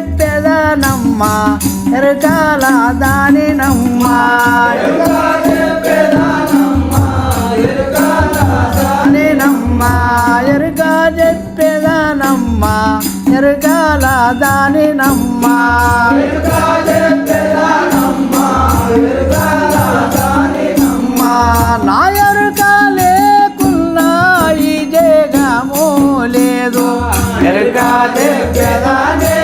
చెప్పెదనమ్మా ఎరకాల దాని నమ్మా ఎరుక చెప్పెదనమ్మా ఎరకాల దాని నమ్మా నా ఎరుక లేకున్నా ఈ జగము లేదు ఎరుక చెప్పెదనే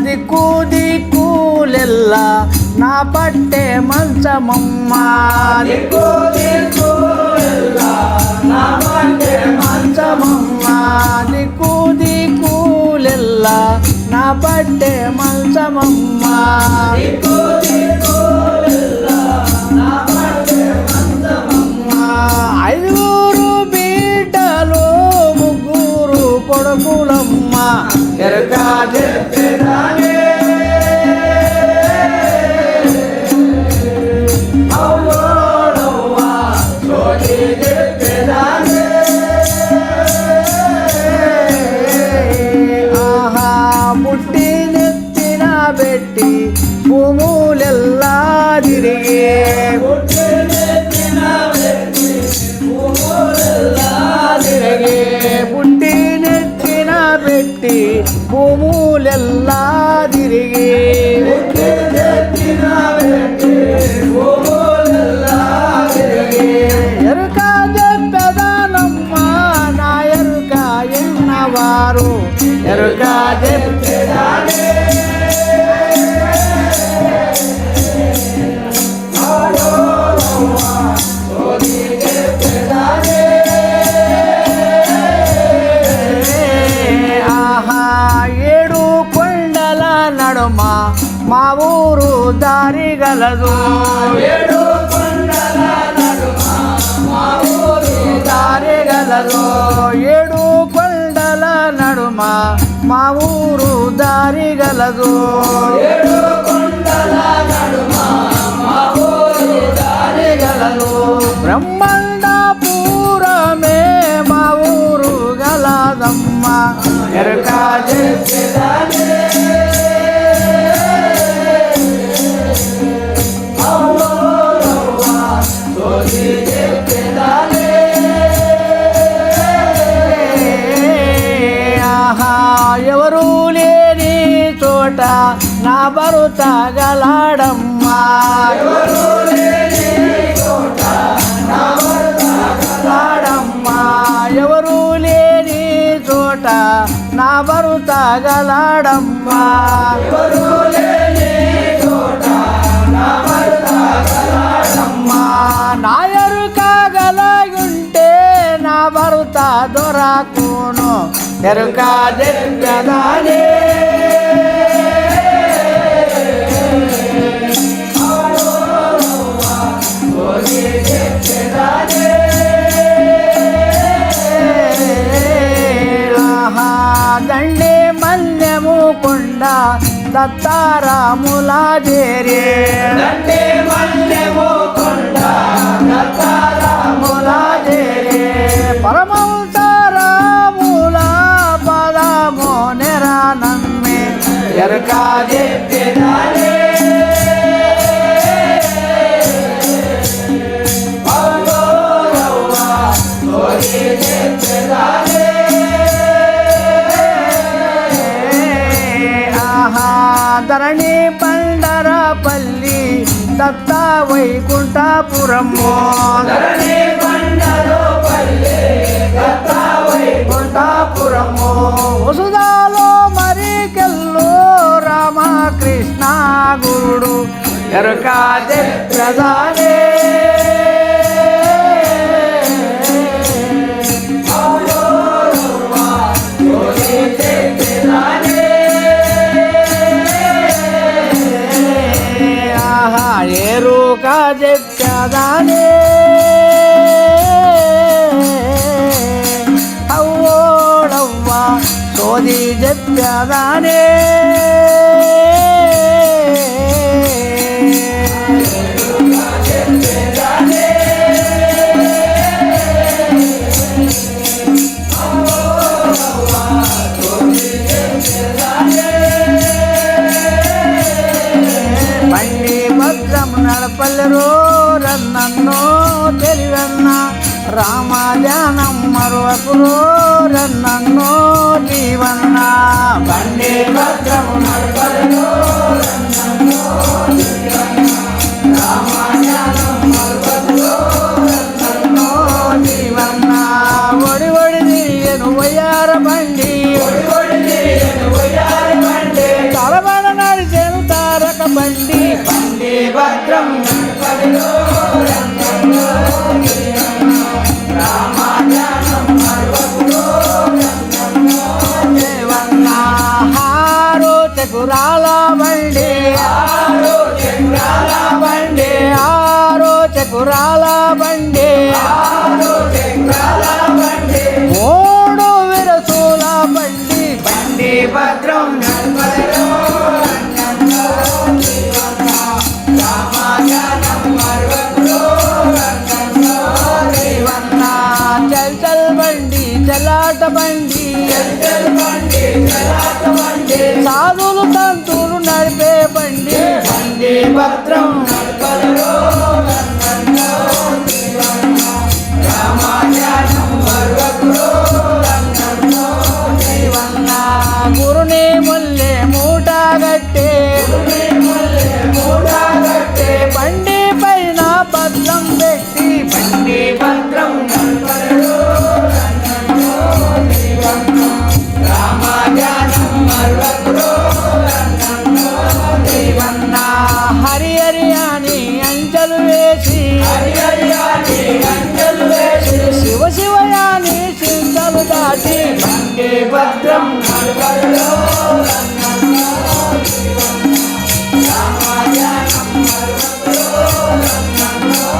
దిక్కు దిక్కులెల్ల నా పట్టే మంచమమ్మా దిక్కు దిక్కులెల్ల నా పట్టే మంచమమ్మా దిక్కు దిక్కులెల్ల నా పట్టే మంచమమ్మా దిక్కు దిక్కులెల్ల నా పట్టే మంచమమ్మా ఐదుగురు బిడ్డలు ముగ్గురు కొడుకులమ్మ ఎరుక చెప్పెదనే పుట్టి నెత్తిన పెట్టి భూములెల్లా తిరిగి పుట్టి నెత్తిన పెట్టి భూములెల్లా తిరిగి ఎరుక చెప్పెదనమ్మా నా ఎరుక ఎన్నవారు ఎరుక చెప్పెదనే ఏడు కొండల నడుమ మా ఊరు దారి గలదు ఏడు కొండల నడుమ మా ఊరు దారి గలదు ఏడు కొండల నడుమ మా ఊరు దారి గలదు ఏడు కొండల నడుమ మా ఊరు దారి గలదు బ్రహ్మాండపురమే మా ఊరు గలదమ్మా ఎరుక చెప్పెదనే ఎవరు లేని చోట నా భర్త గలాడమ్మా ఎవరు లేని చోట నా భర్త గలాడమ్మా ఎవరు లేని చోట నా భర్త గలాడమ్మా ఎవరు లేని చోట నా భర్త గలాడమ్మా నా ఎరుక గలగుంటే నా భర్త దొరకును ఎరుక చెప్పెదనే దండే మల్లెము కొండ దత్తారాముల చేరే దండే మల్లెము కొండ దత్తారాముల చేరే పరమౌతరాముల పదము నెరానమ్మే ఎరుక చెప్పెదనే ధరణి పండరపల్లి దత్త వైకుంఠపురము ధరణి పండరపల్లి దత్త వైకుంఠపురము వసుదాలో మరికెల్లు ఎరుక చెప్పదానే ఎరుక చెప్పదానే అవ్వోడవ్వ సోది చెప్పదానే నడపల్లెరో రన్నన్నో తెలివన్న రామాధ్యానం మరొకరో రన్నన్నో జీవన్న బండి భద్రము నడపల్లెరో రన్నన్నో రామాధ్యానం మరొకరో రన్నన్నో జీవన్న ఒడి ఒడి తిరిగెను వయ్యార బండి తలబడ నడిచెను తారక బండి భద్రం నడపల్లెరో రన్నన్నో రామాధ్యానం మరొకరో రన్నన్నో జీవన్న హారో చకురాల బండి ఆరో చకురాల బండి ఆరో చకురాల బండి ఆరో చకురాల బండి మూడు విరసుల బండి బండి భద్రం నడపల్లెరో రన్నన్నో జీవన్న రామాధ్యానం మరొకరో రన్నన్నో జీవన్న చల్ చల్ బండి చలాట బండి సాధులు తంతులు నడిపే బండి బండి భద్రం నడపల్లెరో రన్నన్నో జీవన్న రామాధ్యానం మరొకరో రన్నన్నో జీవన్న గురుని ముల్లె మూట గట్టే బండి పైన భద్రం పెట్టి బండి భద్రం నడపల్లెరో రన్నన్నో జీవన్న రామాధ్యానం మరొకరో రన్నన్నో జీవన్న హరి హరి అని అంచెలు వేసి శివ శివయాని చింతలు దాటి బండి భద్రం నడపల్లెరో రన్నన్నో జీవన్న రామాధ్యానం మరొకరో రన్నన్నో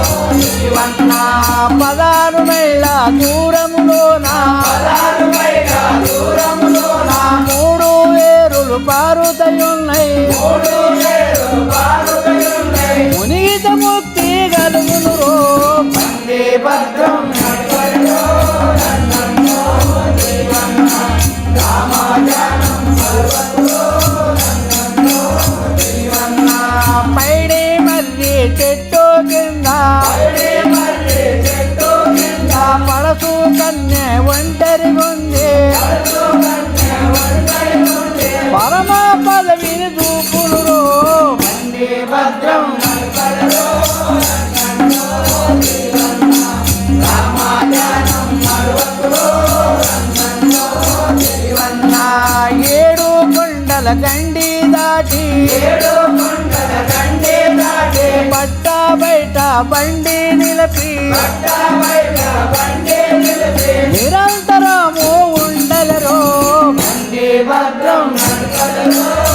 జీవన్న 16 మైళ్ళ దూరములోన 3 వేరులు పారుతయున్నాయి మునిగిత ముక్తి గలుగును రో బండి భద్రం నడపల్లెరో రన్నన్నో జీవన్న రామాధ్యానం మరొకరో రన్నన్నో జీవన్న పైడి మర్రి చెట్టు కింద పడసు కన్య ఒంటరిగుంది పరమ పదవిని దూపులు రో బండి భద్రం నడపల్లెరో రన్నన్నో జీవన్న రామాధ్యానం మరొకరో రన్నన్నో జీవన్న 7 కొండల గండి దాటి పట్ట బయట బండి నిలిపి నిరంతరము ఉండలెరో బండి భద్రం నడపల్లెరో